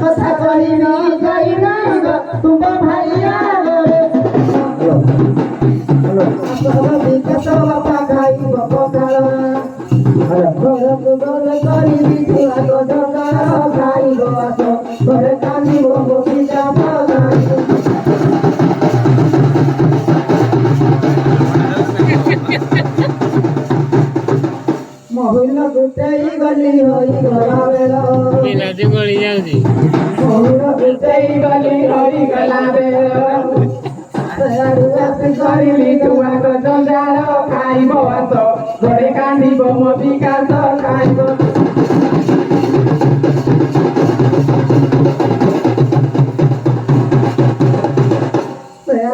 কথা কইনি যাই না তুম ভাইয়া রে হ্যালো আসলে বিকাশ বাবা খাইব পকাল ঘরক গল করি দিছি আগো জঙ্গল খাইব আস ঘরে কান্দিব বকিটা পকাল মহিলা গুটেই গলি হই গলাবেল মিলাতে গলি যাউছি মহিলা গুটেই গলি হই গলাবেল আরু আসি করিলি তুয়াক জঞ্জাল খাইব আস ঘরে কান্দিব মো বিকাশ খাইব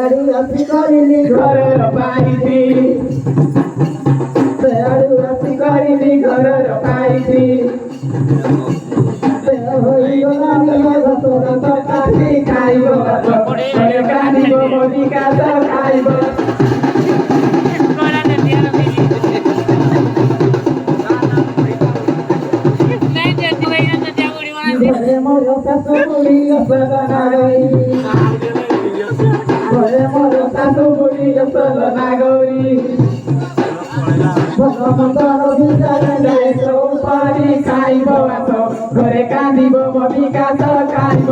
আরু আসি করিলি ঘরের বাইতি আরু আসি করিলি ঘরের বাইতি হই গলানি ঘর কাটি খাইব ঘরে কান্দিব মো বিকাশ খাইব ঘরে মোর শাশু বুড়ি অসলনা গৌরী ঘরে মোর শাশু বুড়ি অসলনা গৌরী ভগবন্তর ভিতরে যায় চৌপাড়ি খাইব আস ঘরে কান্দিব মো বিকাশ খাইব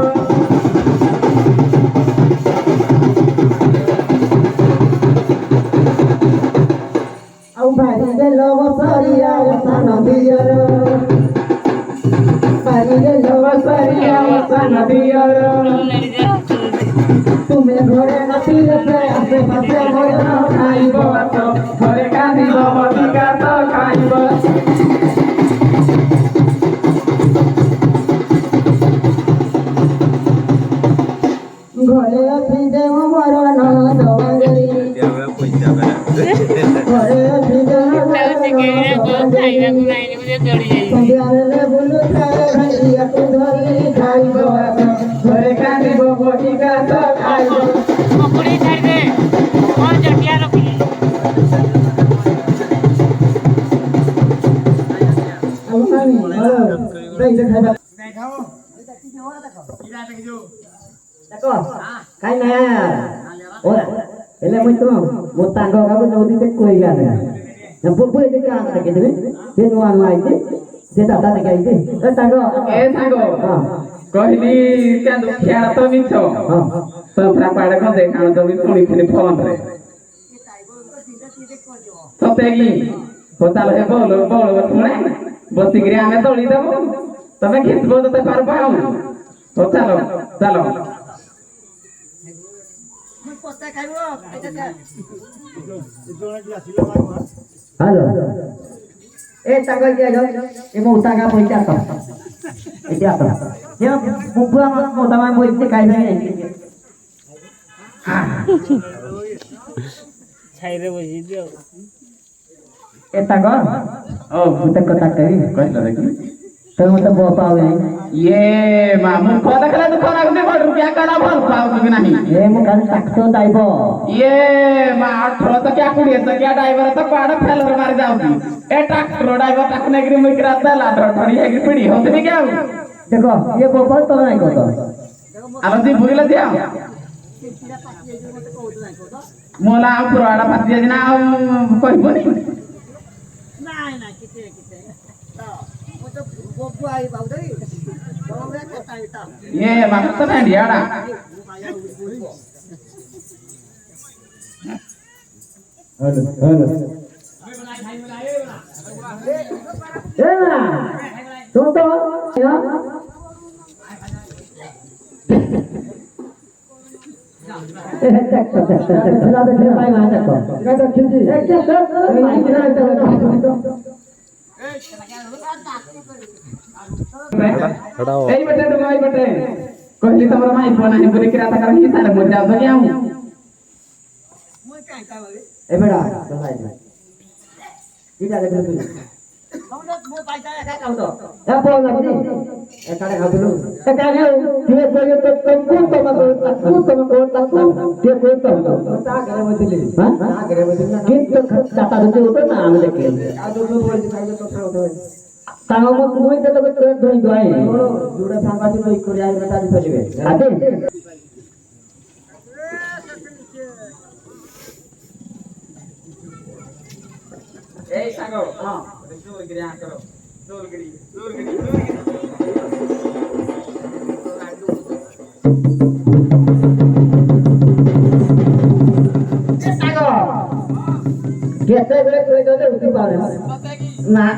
ଆଉ ବାରିରେ ଲବ ସରିଆ ସାନ ଦିଅର ବାରିରେ ଲବ ସରିଆ ସାନ ଦିଅର ତୁମେ ଘରେ ନଥିଲେ ସେ ଆସେ ପାଶେ ଭଜନ ଖାଇବ ଆସ ଘରେ କାନ୍ଦିବ ମୋ ବିକାଶ ଖାଇବ ঘরে ଅଛି ଦେବ ମୋର ନଣନ୍ଦ ବାଙ୍ଗରି ଘରେ ଅଛି ଦେବ ସନ୍ଧ୍ୟାବେଳେ ବୁଲୁଥାଏ ଭାଇଆକୁ ଧରି ଖାଇବ ଆସ ଘରେ କାନ୍ଦିବ ମୋ ବିକାଶ ଖାଇବ କାଇଁ ନା ହେଲେ ମୁଇଁ ତ ମୋ ତାଙ୍କ କାକୁ ଯୋଉଠି ସେ କହି ଗାନେ ପୁପୁରେ ଯେ କାମ ଦେଖେ ଦେବେ ସେ ନୂଆ ନୂଆ ଆଇছে ସେ ଦାଦା ଦେଖେ ଆଇছে ଏ ସାଙ୍ଗ ହଁ କହିଲି କେନ୍ଦୁ ଖିଆ ତ ମିଛ ସଫରା ପାଡେ କଣ ଦେଖାଣ ତ ବି ଶୁଣିଥିଲି ଫୋନରେ ସତେ କି ହୋତାଲ ହେ ବୋଲ ଶୁଣେ ବସିକିରି ଆମେ ତୋଳି ଦେବୁ ତମେ ଘିସିବ ତତେ ପାରବ ଆଉ ହଉ ଚାଲ halo tanggal dia dong mau tanggal mau jatuh itu apa dia buang mau taman mau itu kayaknya ছাইরে বসি দিও tanggal kita kotak tadi କହିଲ ଦେଖି kamu tuh bawa pau ini ये मामू को देखला तो कोना गुटे बड़ रुपया कला भल पाउ कि नाही ମୁଁ କାଲି ଟାକ୍ସ ଟାଇପ ये मा 18 तो क्या 20 तो क्या ड्राइवर तो पाड़ फेलर मार जाउती ए ट्रैक्टर ड्राइवर ताक नेगरी मिकरा दला ठड़ी हेगी पीड़ी होते भी क्या देखो ये गोबर तो नहीं को तो आलो जी भुगला दिया मोला पुराड़ा पाती जना कहबो नहीं ना किते वो तो गोबू आई बाउदरी ये मात्र तो नहीं दियाड़ा halo tuh ya এই বেটে कहली तमरा माई फोन है बोले किरा तकर ही सारे मजा आ गया हूं ए बेटा चल आई इधर देख तू मो पाइता का काउ तो ए बोल लगी ए काले खाऊ लो ए काले ये बोले तो तुम को तक ये कोई तो ता करे बदली हां ता करे बदली किंतु खाता दे तो ना हम देखे आ दो बोल खाई तो खाओ तो Tangan mau kumui kita betul doi doi. ଯୋଉଟା ସାଙ୍ଗ ଅଛି ଦୁଇ କୋଡ଼ିଆ ହେଲେ ତାରି ଫେରିବେ Ada. এই সাগো হ্যাঁ জোর গিরি আ করো জোর গিরি Sago. Kita boleh boleh kita uti pakai. Nah.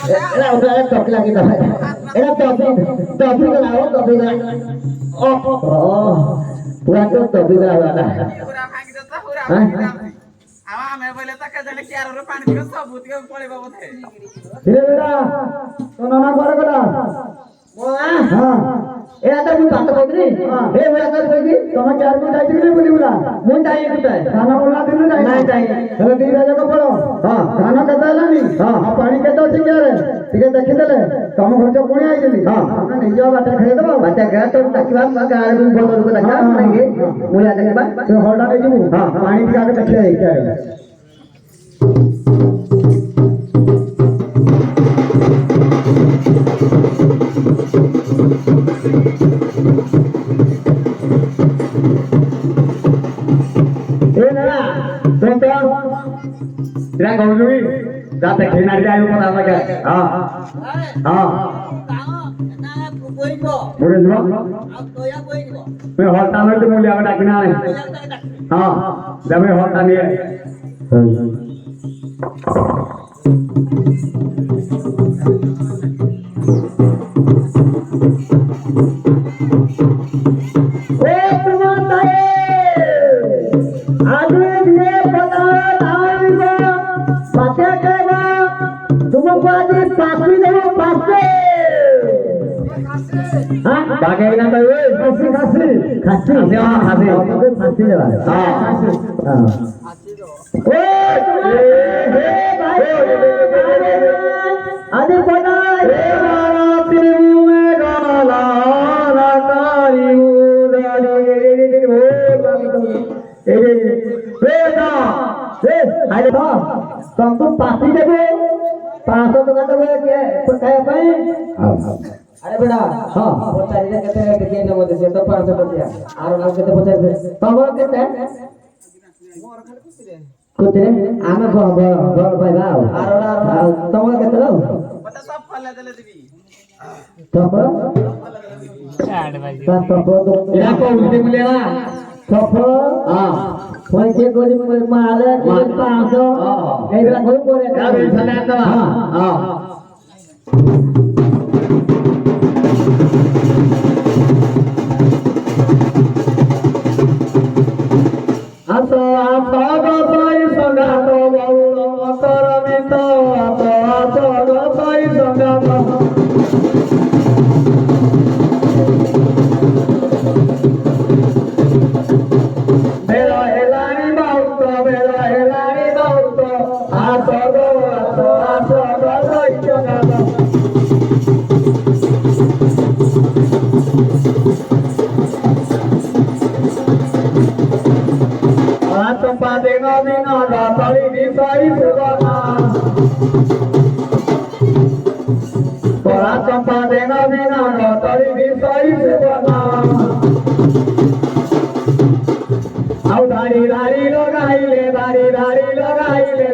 Era udah ada topi lagi dah. Era topi kalau topi kalau. Oh. Bukan tu topi kalau ada. Hah? ଆମେ ବୋଇଲେ ତାକେ ଜଣେ କିଆରର ପାଣି ପିଅ ସବୁ ଟିକେ ପଳେଇବ ବୋଧେ Sini beda. Kau nana kuara kau. हाँ ये आता मुझे बात बोल रही ये बोला कर बोली तो हम चार को चाहिए नहीं बोली बोला मुझे चाहिए कुछ है खाना बोलना दिन नहीं चाहिए चलो तीन राजा को पढ़ो हाँ खाना कहता है नहीं हाँ आप पानी कहता है क्या रे ठीक है देखी दले तो हम घर जो पुणे आई थी हाँ हमने नहीं जाओ बातें खेले तो बातें गया तो ताकि बात मत गाड़ी में बोल दो ताकि आप करेंगे मुझे आते के बाद तो होल्डर ले जाऊँ हाँ पानी पिला के बैठे रहे क्या है Tidak kau jui, dah tak kena dia ayam pada apa ke? Boleh juga. Saya hotel itu mulia ada kena ni. Dah saya hotel ni. Pakai nama tu, khasi. Mungkin khasi je lah. Adik pandai. Ada tak? Kamu pasti deh. Pasal tu kata boleh kayak apa? अरे बेटा हाँ पचारी ने कहते हैं कि ये नमो देश तो 500 रुपया और नाम कहते 50 पावर कहते हैं कुत्ते आमे बड़ भाई बाव और तुम कहते हो बता सब फल दे देबी तब 8 बजे तो इरा को उल्टे मिलेगा तब हां कोई के गोली माले 500 ए बेला कोई करे का बेला तो हां Ato gapai sangato baulo ataramito ato gapai sangato Bela helani bauto ato gapai sangato Tempate nobina da tali di sai subana Pora tempate nobina da tali di sai subana Au dari logaile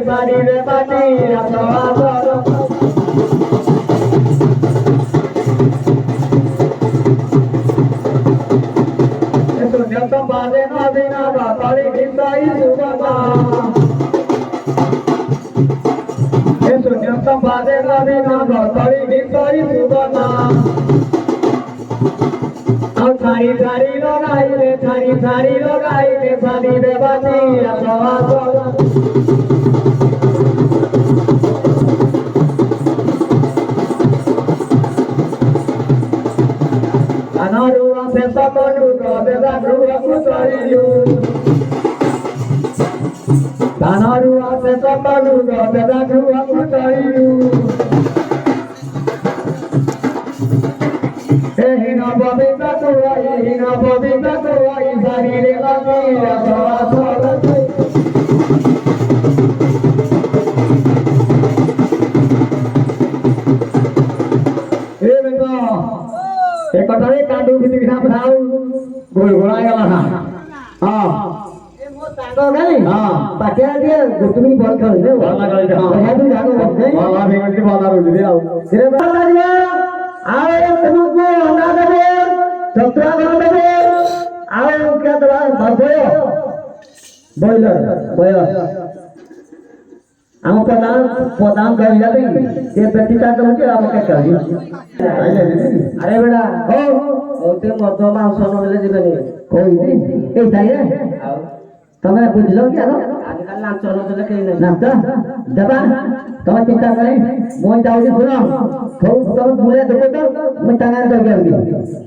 sari de pati ato Tempate nobina da tali di sai subana Eso no tempate nobina da tali di sai subana Au thari logaile sari de bati ato Anaru se sapanu ko de da gruwa kutariyu Anaru se sapanu ko de da gruwa kutariyu Hina babita ko ai sari de lagi ato ए बेटा एक कटारे काटू की दिखा बताओ गोल गोला गला हां ए मो तांगो गाली हां पाटिया दिया गुटुमी बॉल खेल दे बॉल लगा दे हां हे तू जानो बॉल आ भेगल की बॉल आ रोज दे आओ तेरे बॉल आ दिया आओ तुमको अंडा दे सत्रा कर दे आओ क्या दवा भरबो बॉयलर बॉयलर हम प्रदान कर जाते ये प्रतिता तो मुझे आप क्या कर अरे बेटा ओ ते मतो मांस न मिले जीवनी कोई नहीं ए ताई रे तमे बुझलो क्या रो आजकल नाच न देले केई नहीं नाच दबा तमे चिंता करे मोय जाउदी सुनो थोड़ तो बुले देखो तो मैं टांगा कर गया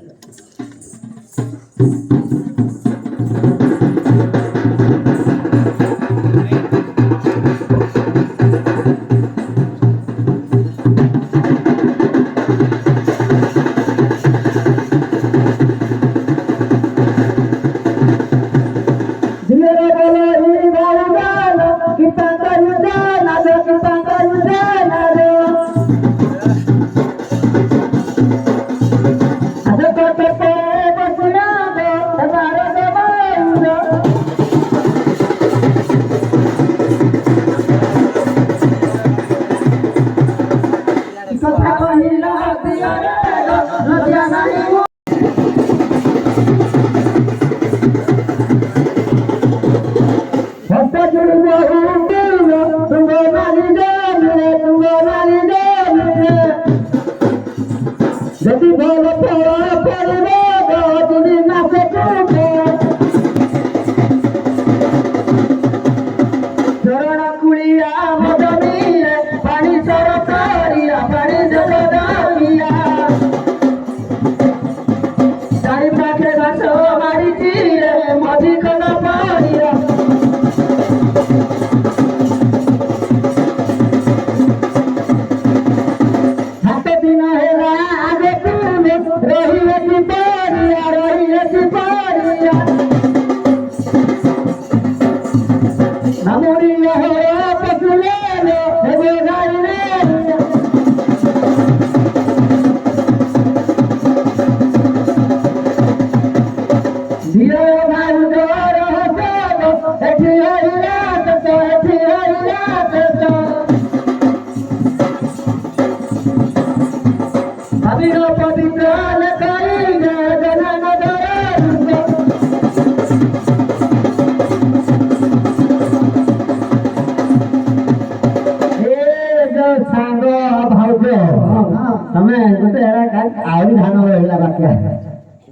जति भलो परा परबो गजनी नाचे कोटे चरण कुलिया मदनीले पानी सरकारिया पानी जगदारिया चारि पाखे घास मारी तीरे मधी कना पारिया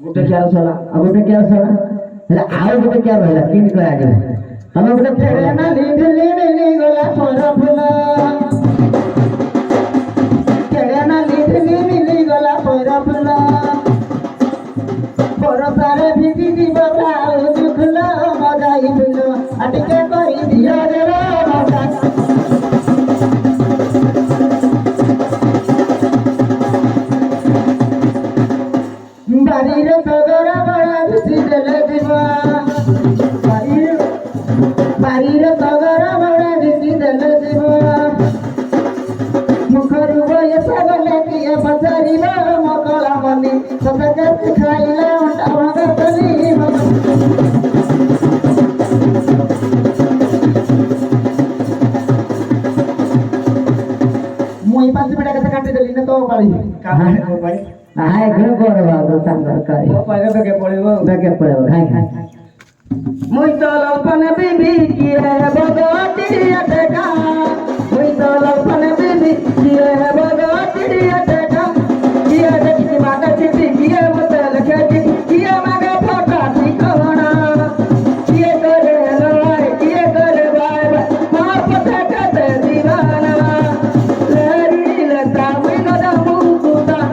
गोटे क्या सला हेला आउ गोटे क्या रहला तीन को आगे तमे गोटे फेरे ना लीधली मिली गला सोना फुला फेरे ना लीधली मिली गला सोना फुला बरसारे भिजी जीव लाउ दुखला मजाई दुलो अटके करी दिया रे मजा बारीर तगरा बड़ा बिसी देले दिवा बारीर तगरा बड़ा बिसी देले दिवा मुखरु बय सबले किए बजारीवा मकला मनी सतके खाइला उंटा भगतली मुई पांच बेटा कथा काटे देली न तो पाली काहे तो पाली हाय घर करवा तो संगर करे ओ पहिले बेके पड़ेबो खाई खाई मुई तो लपन बीबी की है भगवती अटका मुई तो लपन बीबी की है भगवती अटका किया देखी माता चिट्ठी किया मत लखे किया मागे फोटा ठिकाना किए करे लड़ाई किए करे बाय मार पता करते दीवाना लहरी लता मुई गदा मुकुता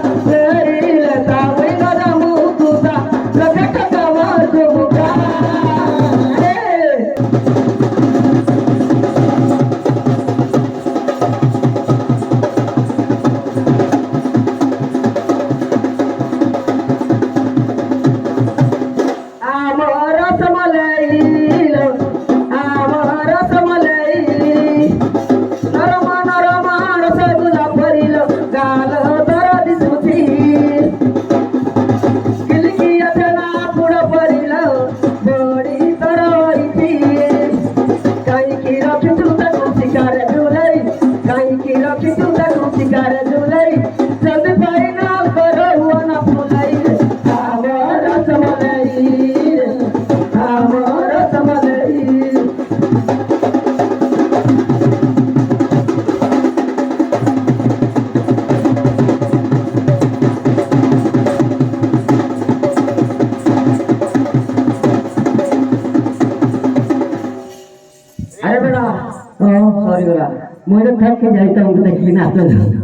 ବିନା ହାତ